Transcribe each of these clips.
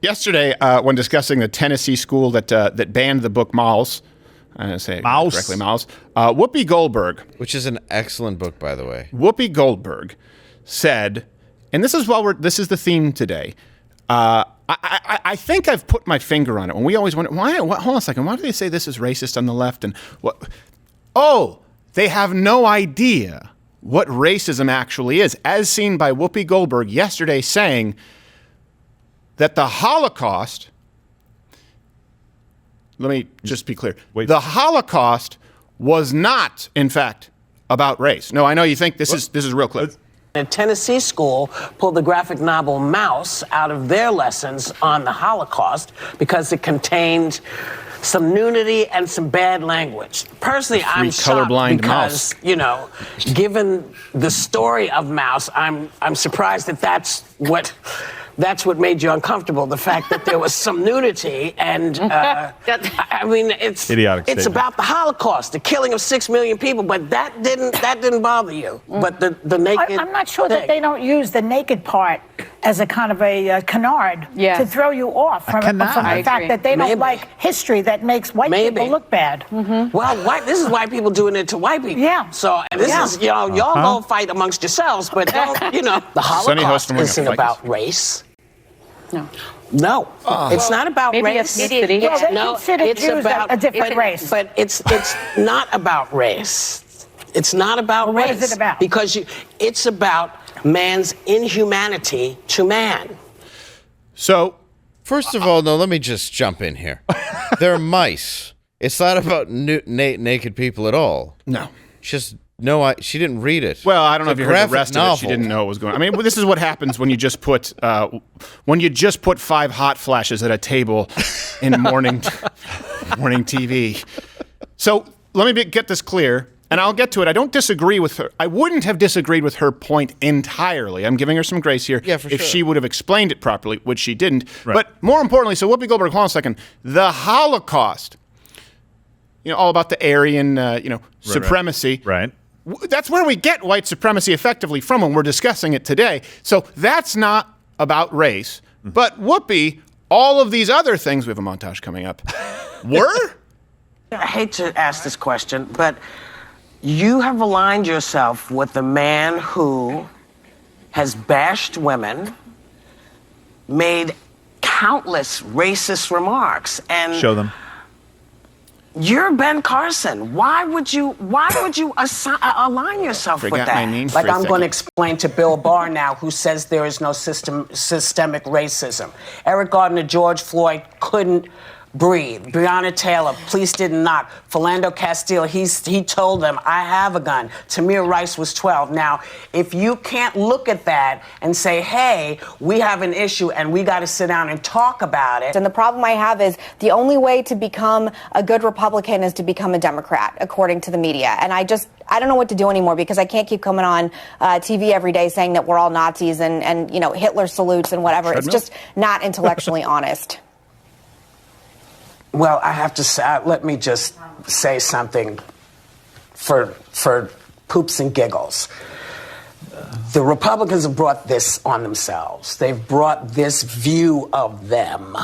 Yesterday, when discussing the Tennessee school that banned the book Mouse, correctly, Mouse, Whoopi Goldberg, which is an excellent book, by the way. Whoopi Goldberg said, and this is the theme today. I think I've put my finger on it. When we always wonder, hold on a second, why do they say this is racist on the left? And what? Oh, they have no idea what racism actually is, as seen by Whoopi Goldberg yesterday saying that the Holocaust, let me just be clear, the Holocaust was not, in fact, about race. No, I know you think this is a real clip. A Tennessee school pulled the graphic novel Mouse out of their lessons on the Holocaust because it contained some nudity and some bad language. Personally, I'm shocked because, given the story of Mouse, I'm surprised that that's what made you uncomfortable. The fact that there was some nudity and, I mean, it's about the Holocaust, the killing of 6 million people, but that didn't bother you. But the naked I'm not sure that they don't use the naked part as a kind of a canard to throw you off from the fact that they don't like history that makes white people look bad. Well, this is white people doing it to white people. Yeah. So this is, y'all go fight amongst yourselves, but don't, the Holocaust isn't about race. No, it's not about race. No, it's about a different race. But it's not about race. It's not about race. What is it about? Because it's about man's inhumanity to man. So, first of all, no, let me just jump in here. They're mice. It's not about naked people at all. No. She didn't read it. Well, I don't know if you heard the rest of it. She didn't know what was going on. I mean, this is what happens when you just put 5 hot flashes at a table in morning TV. So let me get this clear, and I'll get to it. I don't disagree with her. I wouldn't have disagreed with her point entirely. I'm giving her some grace here. Yeah, for sure. If she would have explained it properly, which she didn't. Right. But more importantly, so Whoopi Goldberg, hold on a second. The Holocaust, all about the Aryan, supremacy. Right. That's where we get white supremacy effectively from when we're discussing it today. So that's not about race. But Whoopi, all of these other things, we have a montage coming up, were? I hate to ask this question, but you have aligned yourself with a man who has bashed women, made countless racist remarks, and show them. You're Ben Carson. Why would you align yourself with that? My name like I'm going to explain to Bill Barr now, who says there is no systemic racism. Eric Gardner, George Floyd couldn't breathe. Breonna Taylor, police didn't knock. Philando Castile, he told them, I have a gun. Tamir Rice was 12. Now, if you can't look at that and say, hey, we have an issue and we got to sit down and talk about it. And the problem I have is the only way to become a good Republican is to become a Democrat, according to the media. And I don't know what to do anymore because I can't keep coming on TV every day saying that we're all Nazis and Hitler salutes and whatever. It's just not intellectually honest. Well, I have to say, let me just say something for poops and giggles. The Republicans have brought this on themselves. They've brought this view of them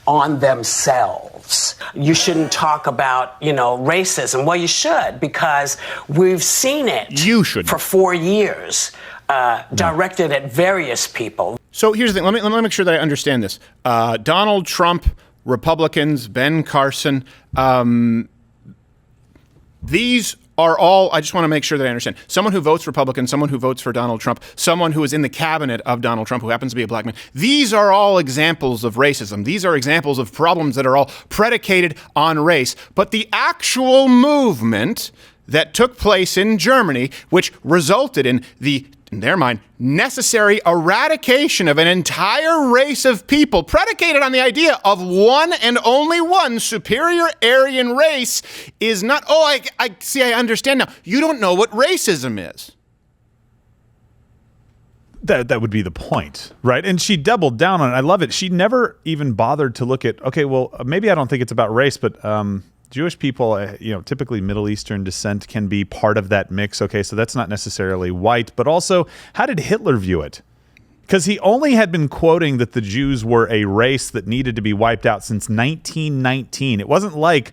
on themselves. You shouldn't talk about, racism. Well, you should, because we've seen it for 4 years, directed at various people. So here's the thing. Let me make sure that I understand this. Donald Trump, Republicans, Ben Carson, these are all, I just want to make sure that I understand. Someone who votes Republican, someone who votes for Donald Trump, someone who is in the cabinet of Donald Trump, who happens to be a black man. These are all examples of racism. These are examples of problems that are all predicated on race. But the actual movement that took place in Germany, which resulted in their mind, necessary eradication of an entire race of people predicated on the idea of one and only one superior Aryan race is not, I see, I understand now. You don't know what racism is. That would be the point, right? And she doubled down on it. I love it. She never even bothered to look at, okay, well, maybe I don't think it's about race, but Jewish people, typically Middle Eastern descent can be part of that mix. Okay, so that's not necessarily white, but also, how did Hitler view it? Because he only had been quoting that the Jews were a race that needed to be wiped out since 1919. It wasn't like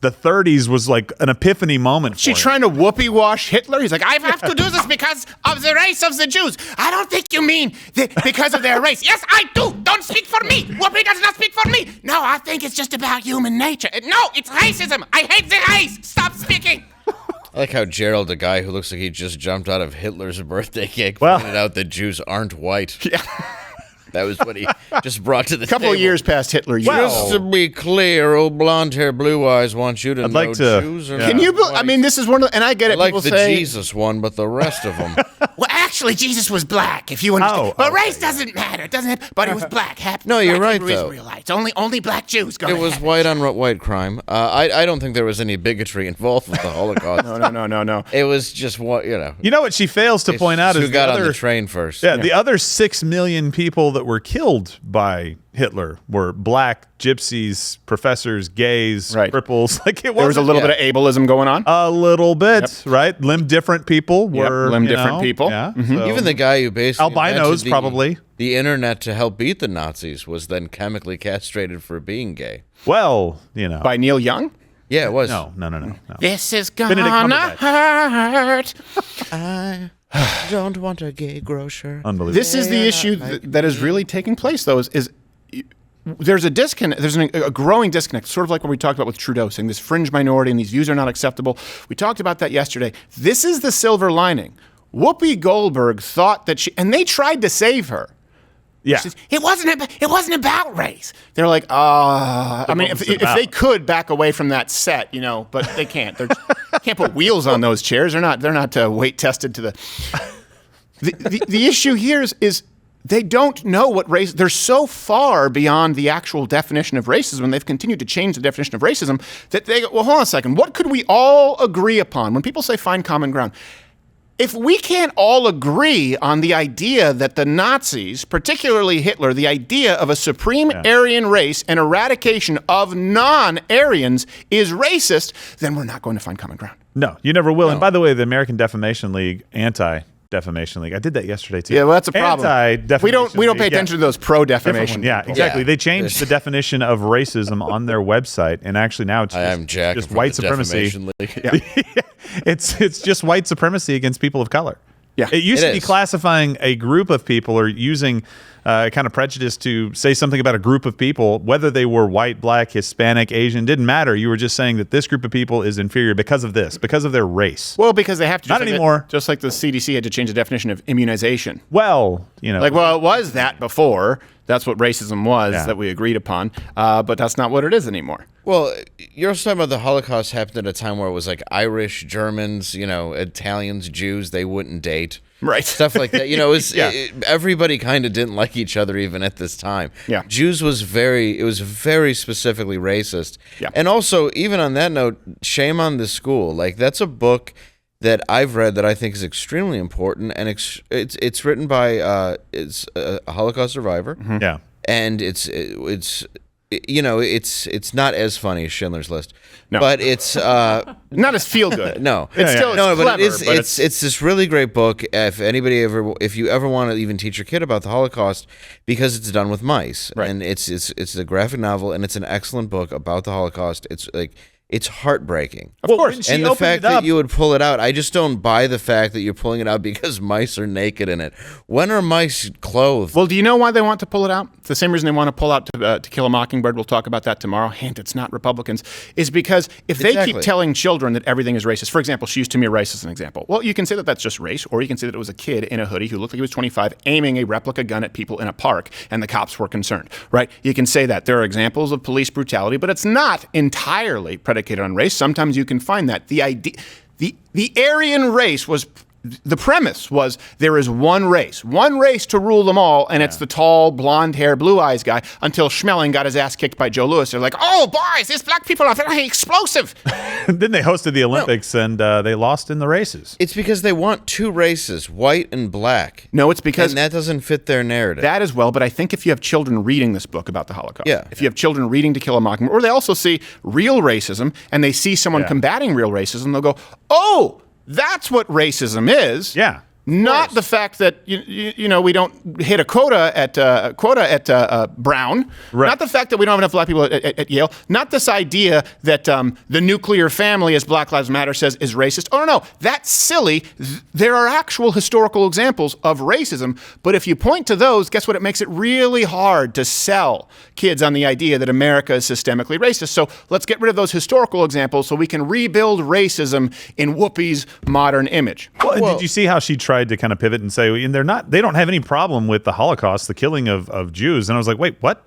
the 30s was like an epiphany moment. She trying to whoopee wash Hitler? He's like, I have to do this because of the race of the Jews. I don't think you mean because of their race. Yes, I do. Don't speak for me. Whoopi does not speak for me. No, I think it's just about human nature. No, it's racism. I hate the race. Stop speaking. I like how Gerald, a guy who looks like he just jumped out of Hitler's birthday cake, pointed out that Jews aren't white. Yeah. That was what he just brought to the couple of years past Hitler. Just to be clear, old blonde hair, blue eyes want you to know Jews are Can you? I mean, this is one of, and I get it. I like people the say, Jesus one, but the rest of them. Well, actually, Jesus was black. If you understand, but race doesn't matter, doesn't it? But he was black. No, you're right though. Israelites. Only black Jews. It was white on white crime. I don't think there was any bigotry involved with the Holocaust. No. It was just what You know what she fails to point out is who got on the train first. Yeah, the other 6 million people that were killed by Hitler were black, gypsies, professors, gays, cripples. Like there was a little bit of ableism going on. A little bit, right? Limb different people were limb different people. Yeah, so. Even the guy who basically albinos probably the internet to help beat the Nazis was then chemically castrated for being gay. Well, by Neil Young. Yeah, it was. No. This is gonna hurt. I don't want a gay grocer. Unbelievable. This is the issue that is really taking place, though, is there's a disconnect. There's a growing disconnect, sort of like what we talked about with Trudeau, saying this fringe minority and these views are not acceptable. We talked about that yesterday. This is the silver lining. Whoopi Goldberg thought that and they tried to save her. Yeah, says, it wasn't about race. They're like, I mean, if they could back away from that set, but they can't. They can't put wheels on those chairs. They're not weight tested to the issue here is they don't know what race. They're so far beyond the actual definition of racism, and they've continued to change the definition of racism that they go, well, hold on a second. What could we all agree upon? When people say find common ground, if we can't all agree on the idea that the Nazis, particularly Hitler, the idea of a supreme Aryan race and eradication of non-Aryans is racist, then we're not going to find common ground. No, you never will. No. And by the way, the American Defamation League, Anti-Defamation League, I did that yesterday too. Yeah, well, that's a problem. Anti-Defamation we don't pay attention to those pro-defamation. Yeah, exactly. They changed the definition of racism on their website, and actually now it's just white supremacy. It's just white supremacy against people of color. Yeah, it used to be classifying a group of people or using kind of prejudice to say something about a group of people, whether they were white, black, Hispanic, Asian, didn't matter. You were just saying that this group of people is inferior because of this, because of their race. Well, because they have to. Not anymore. Just like the CDC had to change the definition of immunization. Well, it was that before. That's what racism was that we agreed upon, but that's not what it is anymore. Well, you're also talking about the Holocaust happened at a time where it was like Irish, Germans, Italians, Jews, they wouldn't date. Right. Stuff like that. Everybody kind of didn't like each other even at this time. Yeah. Jews was very specifically racist. Yeah. And also, even on that note, shame on the school. Like, that's a book that I've read that I think is extremely important, and it's written by a Holocaust survivor. Mm-hmm. Yeah. And it's not as funny as Schindler's List. No. But it's not as feel good. No. It's still clever, but it's this really great book if you ever want to even teach your kid about the Holocaust, because it's done with mice. Right. And it's a graphic novel, and it's an excellent book about the Holocaust. It's heartbreaking. Of course. And the fact that you would pull it out, I just don't buy the fact that you're pulling it out because mice are naked in it. When are mice clothed? Well, do you know why they want to pull it out? It's the same reason they want to pull out To Kill a Mockingbird. We'll talk about that tomorrow. Hint, it's not Republicans. Is because if they keep telling children that everything is racist, for example, she used Tamir Rice as an example. Well, you can say that that's just race, or you can say that it was a kid in a hoodie who looked like he was 25 aiming a replica gun at people in a park, and the cops were concerned, right? You can say that. There are examples of police brutality, but it's not entirely predicated on race. Sometimes you can find that. The Aryan race was, the premise was there is one race to rule them all, and it's the tall, blonde hair, blue eyes guy, until Schmeling got his ass kicked by Joe Louis. They're like, oh, boys, these black people are very explosive. Then they hosted the Olympics, and they lost in the races. It's because they want two races, white and black. No, it's because... And that doesn't fit their narrative. That as well, but I think if you have children reading this book about the Holocaust, if you have children reading To Kill a Mockingbird, or they also see real racism, and they see someone combating real racism, they'll go, oh, that's what racism is. Yeah. Not the fact that you know we don't hit a quota at Brown. Right. Not the fact that we don't have enough black people at Yale. Not this idea that the nuclear family, as Black Lives Matter says, is racist. Oh no, that's silly. There are actual historical examples of racism, but if you point to those, guess what? It makes it really hard to sell kids on the idea that America is systemically racist. So let's get rid of those historical examples so we can rebuild racism in Whoopi's modern image. Well, did you see how she tried to kind of pivot and say, and they don't have any problem with the Holocaust, the killing of Jews? And I was like, wait, what?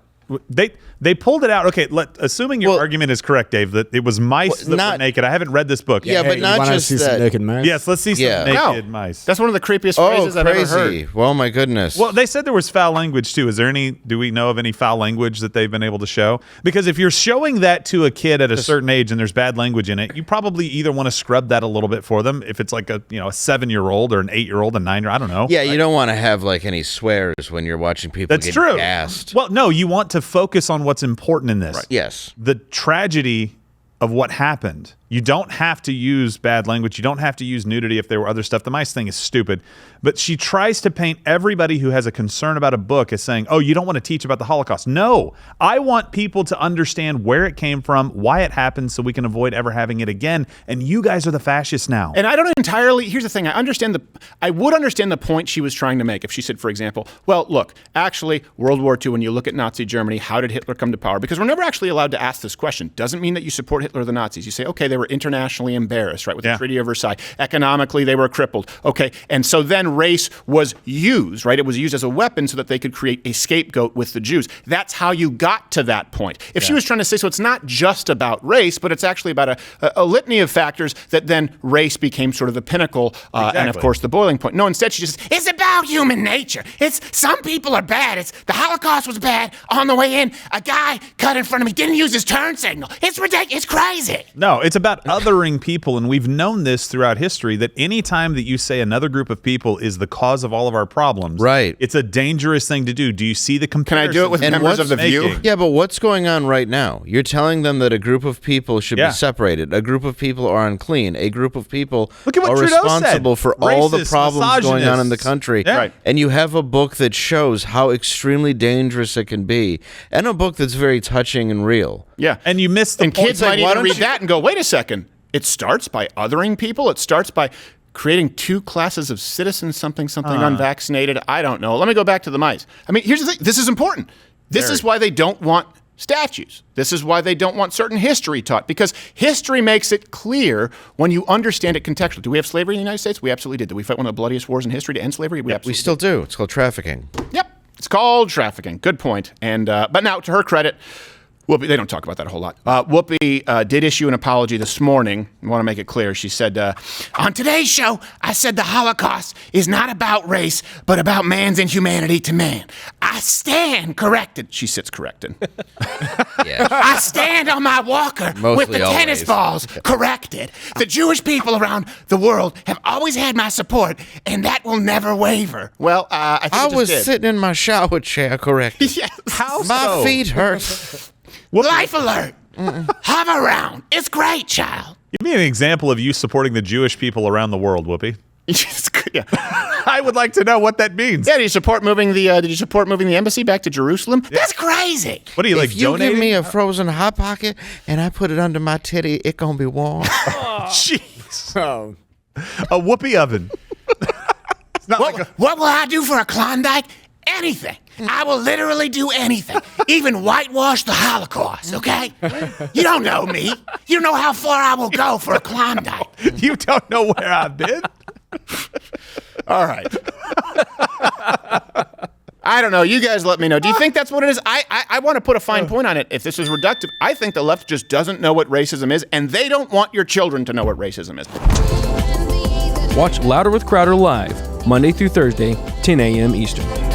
They pulled it out. Okay, assuming your argument is correct, Dave, that it was mice that were naked. I haven't read this book. Yeah, but not just see some naked mice? Yes, let's see some naked mice. That's one of the creepiest phrases I've ever heard. Well, my goodness. Well, they said there was foul language too. Do we know of any foul language that they've been able to show? Because if you're showing that to a kid at a certain age and there's bad language in it, you probably either want to scrub that a little bit for them. If it's like a 7-year-old or an 8-year-old, a 9-year-old, I don't know. Yeah, you don't want to have like any swears when you're watching people get gassed. Well, no, you want to focus on what's important in this. Right. Yes. The tragedy of what happened. You don't have to use bad language. You don't have to use nudity if there were other stuff. The mice thing is stupid. But she tries to paint everybody who has a concern about a book as saying, oh, you don't want to teach about the Holocaust. No, I want people to understand where it came from, why it happened, so we can avoid ever having it again. And you guys are the fascists now. And I don't entirely, here's the thing, I would understand the point she was trying to make if she said, for example, well, look, actually, World War II, when you look at Nazi Germany, how did Hitler come to power? Because we're never actually allowed to ask this question. Doesn't mean that you support Hitler or the Nazis. You say, okay, they were internationally embarrassed, right, with the Treaty of Versailles. Economically, they were crippled. Okay, and so then race was used, right? It was used as a weapon so that they could create a scapegoat with the Jews. That's how you got to that point. If she was trying to say, so it's not just about race, but it's actually about a litany of factors that then race became sort of the pinnacle and, of course, the boiling point. No, instead she just, it's about human nature. It's some people are bad. It's the Holocaust was bad. On the way in, a guy cut in front of me, didn't use his turn signal. It's ridiculous. It's crazy. No, it's about othering people, and we've known this throughout history, that any time that you say another group of people is the cause of all of our problems, right, it's a dangerous thing to do. Do you see the comparison? Can I do it with members of The View? Yeah, but what's going on right now? You're telling them that a group of people should be separated. A group of people are unclean. A group of people are responsible for all the problems going on in the country. Yeah. Right. And you have a book that shows how extremely dangerous it can be, and a book that's very touching and real. Yeah. And you miss the point. Kids might even read that and go, wait a second. It starts by othering people. It starts by creating two classes of citizens, something unvaccinated. I don't know. Let me go back to the mice. I mean, here's the thing. This is important. This is why they don't want statues. This is why they don't want certain history taught, because history makes it clear when you understand it contextually. Do we have slavery in the United States? We absolutely did. Did we fight one of the bloodiest wars in history to end slavery? We still do. It's called trafficking. Yep. It's called trafficking. Good point. And but now, to her credit, Whoopi, they don't talk about that a whole lot. Whoopi did issue an apology this morning. I want to make it clear. She said, on today's show, I said the Holocaust is not about race, but about man's inhumanity to man. I stand corrected. She sits corrected. I stand on my walker with the tennis balls corrected. The Jewish people around the world have always had my support, and that will never waver. Well, I think I was sitting in my shower chair corrected. Yes. How my feet hurt. Life alert. Hover around. It's great, child. Give me an example of you supporting the Jewish people around the world, Whoopi. Yeah. I would like to know what that means. Yeah, did you support moving the embassy back to Jerusalem? Yeah. That's crazy. What are you, like, donating? If you give me a frozen Hot Pocket and I put it under my titty, it gonna be warm. Jeez. A Whoopi oven. What will I do for a Klondike? Anything. I will literally do anything. Even whitewash the Holocaust, okay? You don't know me. You don't know how far I will go for a Klondike. You don't know where I've been? All right. I don't know. You guys let me know. Do you think that's what it is? I want to put a fine point on it. If this is reductive, I think the left just doesn't know what racism is, and they don't want your children to know what racism is. Watch Louder with Crowder live, Monday through Thursday, 10 a.m. Eastern.